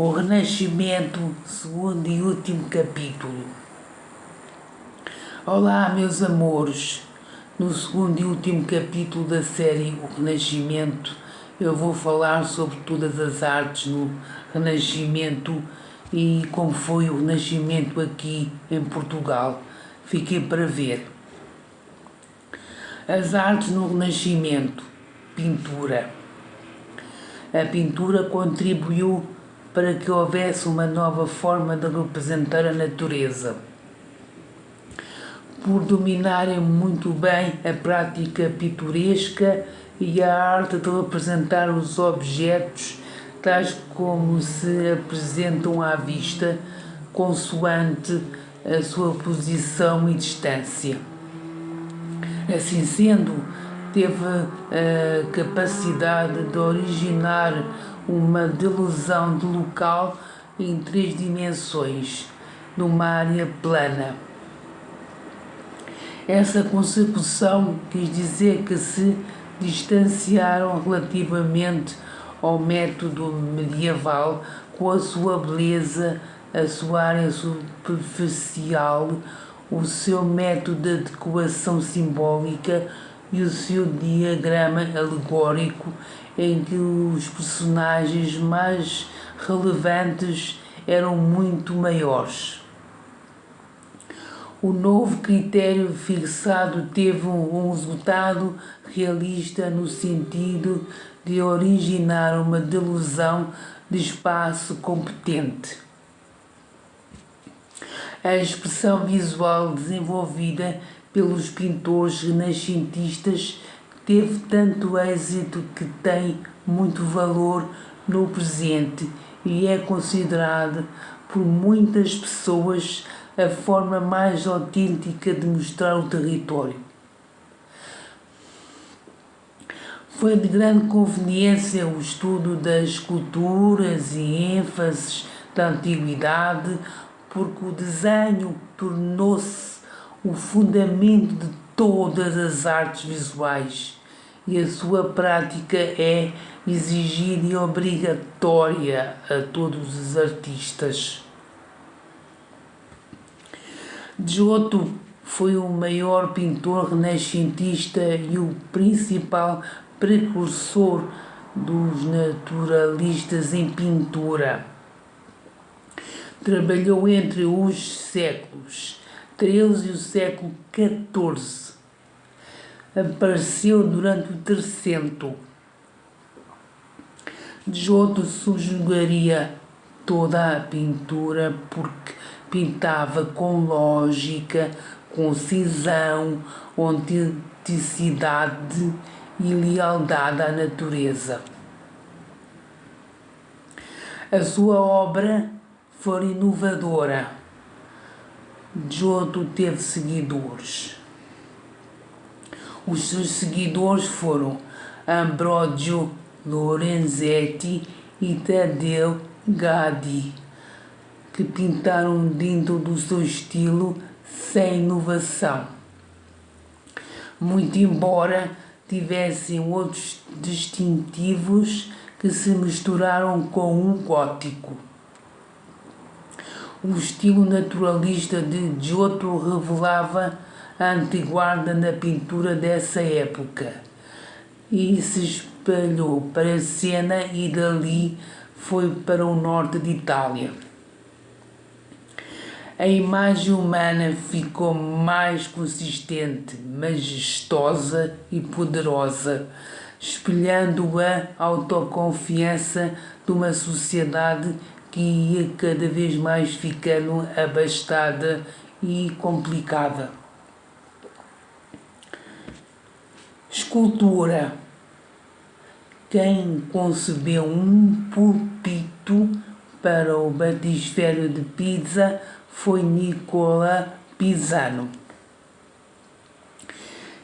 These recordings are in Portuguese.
O Renascimento, segundo e último capítulo. Olá, meus amores. No segundo e último capítulo da série O Renascimento, eu vou falar sobre todas as artes no Renascimento e como foi o Renascimento aqui em Portugal. Fiquem para ver. As artes no Renascimento. Pintura. A pintura contribuiu para que houvesse uma nova forma de representar a natureza. Por dominarem muito bem a prática pitoresca e a arte de representar os objetos tais como se apresentam à vista, consoante a sua posição e distância. Assim sendo, teve a capacidade de originar uma delusão de local em 3 dimensões, numa área plana. Essa consecução quis dizer que se distanciaram relativamente ao método medieval com a sua beleza, a sua área superficial, o seu método de adequação simbólica e o seu diagrama alegórico, em que os personagens mais relevantes eram muito maiores. O novo critério fixado teve um resultado realista no sentido de originar uma delusão de espaço competente. A expressão visual desenvolvida pelos pintores renascentistas teve tanto êxito que tem muito valor no presente e é considerada por muitas pessoas a forma mais autêntica de mostrar o território. Foi de grande conveniência o estudo das culturas e ênfases da antiguidade, porque o desenho tornou-se o fundamento de todas as artes visuais e a sua prática é exigida e obrigatória a todos os artistas. Giotto foi o maior pintor renascentista e o principal precursor dos naturalistas em pintura. Trabalhou entre os séculos XIII e o século XIV. Apareceu durante o Trecento. Giotto subjugaria toda a pintura porque pintava com lógica, concisão, autenticidade e lealdade à natureza. A sua obra foi inovadora. Giotto teve seguidores. Os seus seguidores foram Ambrogio Lorenzetti e Taddeo Gaddi, que pintaram dentro do seu estilo sem inovação, muito embora tivessem outros distintivos que se misturaram com o gótico. O estilo naturalista de Giotto revelava a anteguarda na pintura dessa época e se espalhou para a Siena e dali foi para o norte de Itália. A imagem humana ficou mais consistente, majestosa e poderosa, espelhando a autoconfiança de uma sociedade que ia cada vez mais ficando abastada e complicada. Escultura. Quem concebeu um púlpito para o batistério de Pisa foi Nicola Pisano.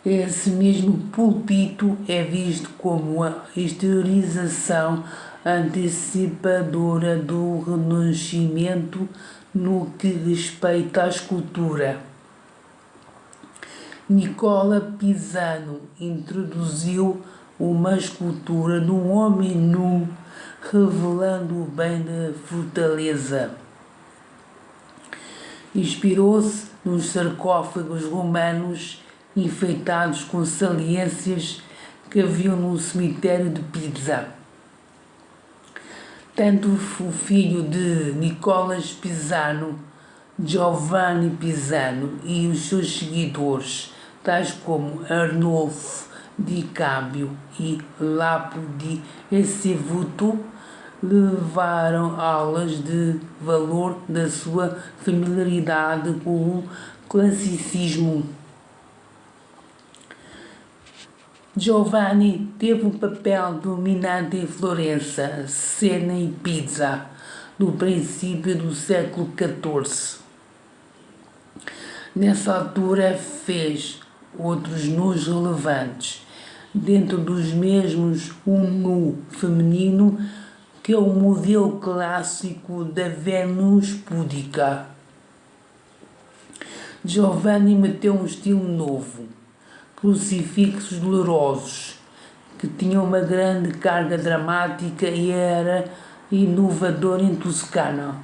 Esse mesmo púlpito é visto como a exteriorização antecipadora do Renascimento no que respeita à escultura. Nicola Pisano introduziu uma escultura de um homem nu revelando o bem da fortaleza. Inspirou-se nos sarcófagos romanos enfeitados com saliências que haviam no cemitério de Pisa. Tanto o filho de Nicolas Pisano, Giovanni Pisano, e os seus seguidores, tais como Arnolfo di Cambio e Lapo di Essevuto, levaram aulas de valor da sua familiaridade com o classicismo. Giovanni teve um papel dominante em Florença, Siena e Pisa, no princípio do século XIV. Nessa altura fez outros nus relevantes, dentro dos mesmos um nu feminino, que é o modelo clássico da Vênus púdica. Giovanni meteu um estilo novo, crucifixos dolorosos, que tinham uma grande carga dramática e era inovador em Toscana.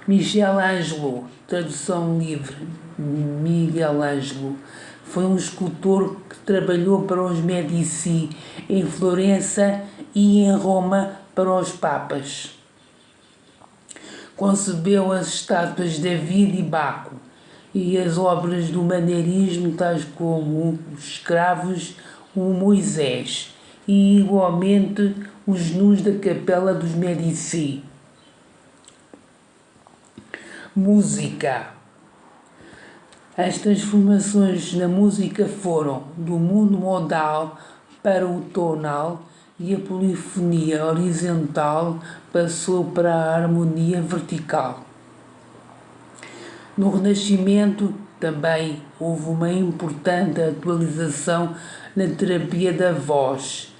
Michelangelo, tradução livre, Miguel Ângelo, foi um escultor que trabalhou para os Medici em Florença e em Roma para os papas. Concebeu as estátuas de David e Baco e as obras do maneirismo, tais como os escravos, o Moisés e igualmente os nus da Capela dos Medici. Música. As transformações na música foram do mundo modal para o tonal e a polifonia horizontal passou para a harmonia vertical. No Renascimento também houve uma importante atualização na terapia da voz,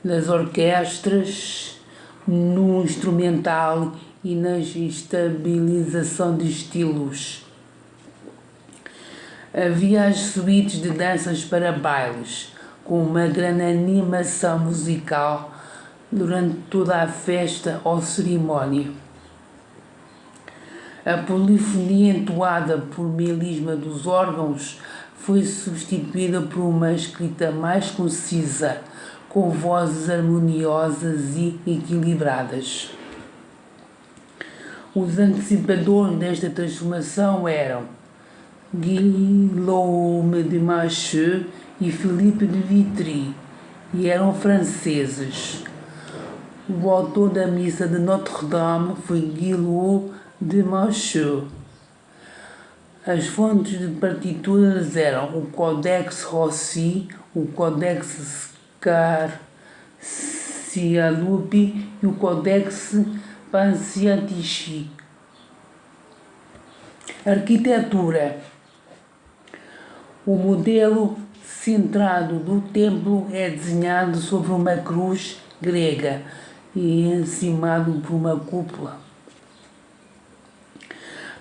nas orquestras, no instrumental e na estabilização de estilos. Havia as suítes de danças para bailes, com uma grande animação musical durante toda a festa ou cerimónia. A polifonia entoada por melisma dos órgãos foi substituída por uma escrita mais concisa, com vozes harmoniosas e equilibradas. Os antecipadores desta transformação eram Guillaume de Machaut e Philippe de Vitry, e eram franceses. O autor da Missa de Notre-Dame foi Guillaume de Machaut. As fontes de partituras eram o Codex Rossi, o Codex Scialupi e o Codex Panciatici. Arquitetura. O modelo centrado do templo é desenhado sobre uma cruz grega e encimado por uma cúpula.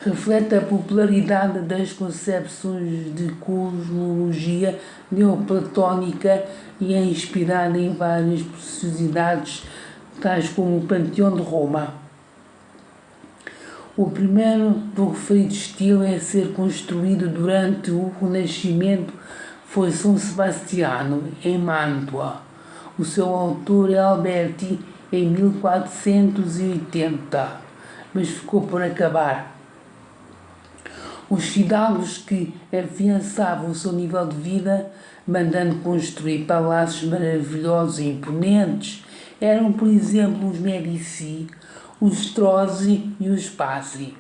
Reflete a popularidade das concepções de cosmologia neoplatônica e é inspirada em várias preciosidades, tais como o Panteão de Roma. O primeiro do referido estilo a ser construído durante o Renascimento foi São Sebastiano, em Mântua. O seu autor é Alberti, em 1480, mas ficou por acabar. Os fidalgos que afiançavam o seu nível de vida, mandando construir palácios maravilhosos e imponentes, eram, por exemplo, os Medici, os Strozzi e os Pazzi.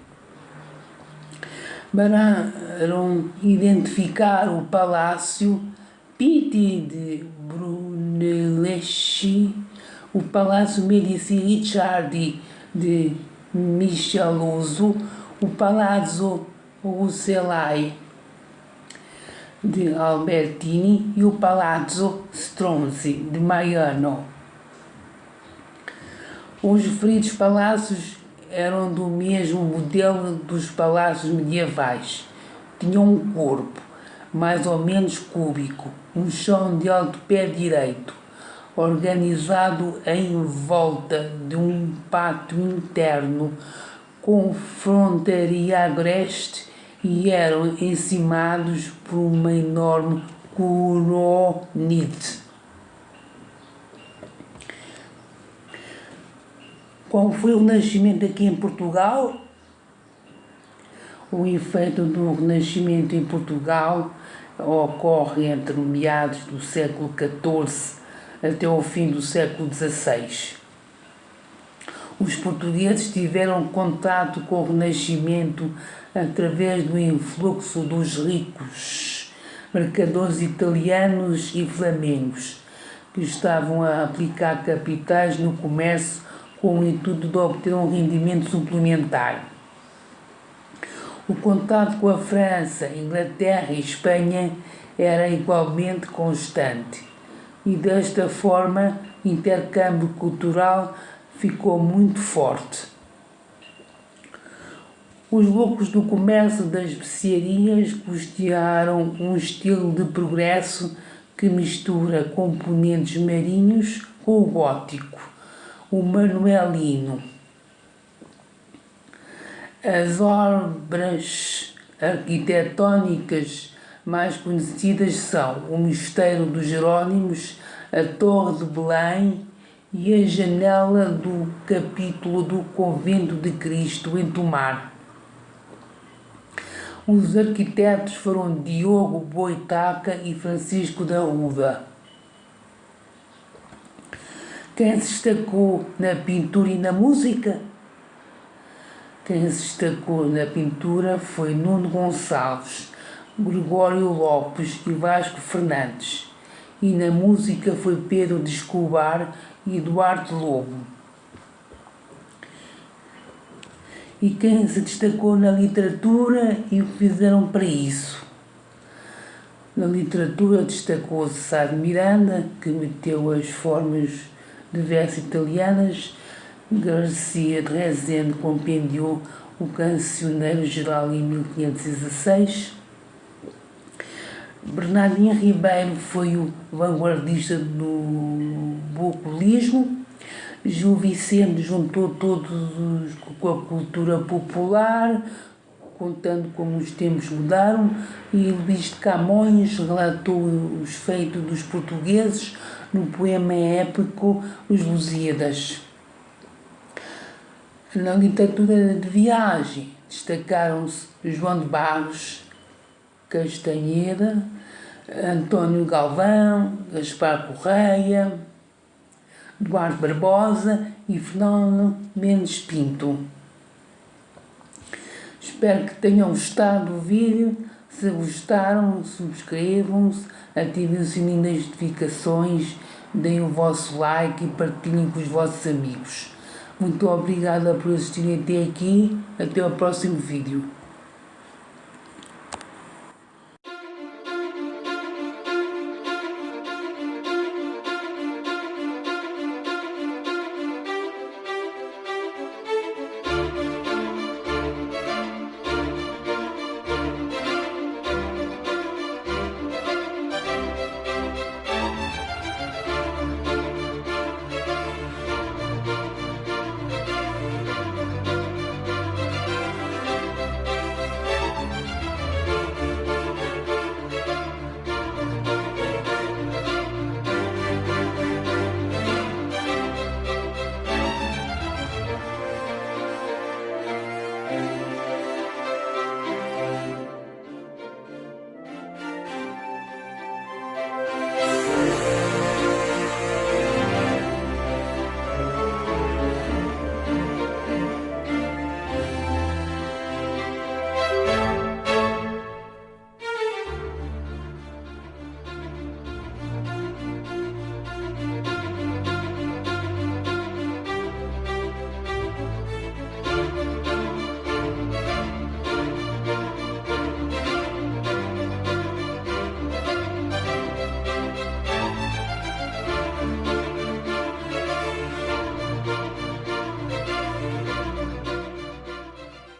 Mandaram identificar o Palácio Pitti de Brunelleschi, o Palácio Medici Ricciardi de Micheloso, o Palazzo Rucellai de Albertini e o Palazzo Stronzi de Maiano. Os referidos palácios eram do mesmo modelo dos palácios medievais. Tinham um corpo, mais ou menos cúbico, um chão de alto pé direito, organizado em volta de um pátio interno com frontaria agreste e eram encimados por uma enorme coronite. Qual foi o Renascimento aqui em Portugal? O efeito do Renascimento em Portugal ocorre entre meados do século XIV até o fim do século XVI. Os portugueses tiveram contato com o Renascimento através do influxo dos ricos mercadores italianos e flamengos, que estavam a aplicar capitais no comércio com o intuito de obter um rendimento suplementar. O contato com a França, Inglaterra e Espanha era igualmente constante e desta forma o intercâmbio cultural ficou muito forte. Os loucos do comércio das especiarias custearam um estilo de progresso que mistura componentes marinhos com o gótico, o manuelino. As obras arquitetónicas mais conhecidas são o Mosteiro dos Jerónimos, a Torre de Belém e a janela do capítulo do Convento de Cristo em Tomar. Os arquitetos foram Diogo Boitaca e Francisco da Uva. Quem se destacou na pintura e na música? Quem se destacou na pintura foi Nuno Gonçalves, Gregório Lopes e Vasco Fernandes, e na música foi Pedro de Escobar e Duarte Lobo. E quem se destacou na literatura e o que fizeram para isso? Na literatura destacou-se Sá de Miranda, que meteu as formas de verso italianas. Garcia de Rezende compendiou o Cancioneiro Geral em 1516. Bernardino Ribeiro foi o vanguardista do bucolismo. Gil Vicente juntou todos com a cultura popular, contando como os tempos mudaram, e Luís de Camões relatou os feitos dos portugueses no poema épico Os Lusíadas. Na literatura de viagem destacaram-se João de Barros, Castanheira, António Galvão, Gaspar Correia, Duarte Barbosa e Fernando Mendes Pinto. Espero que tenham gostado do vídeo. Se gostaram, subscrevam-se, ativem o sininho das notificações, deem o vosso like e partilhem com os vossos amigos. Muito obrigada por assistirem até aqui. Até ao próximo vídeo.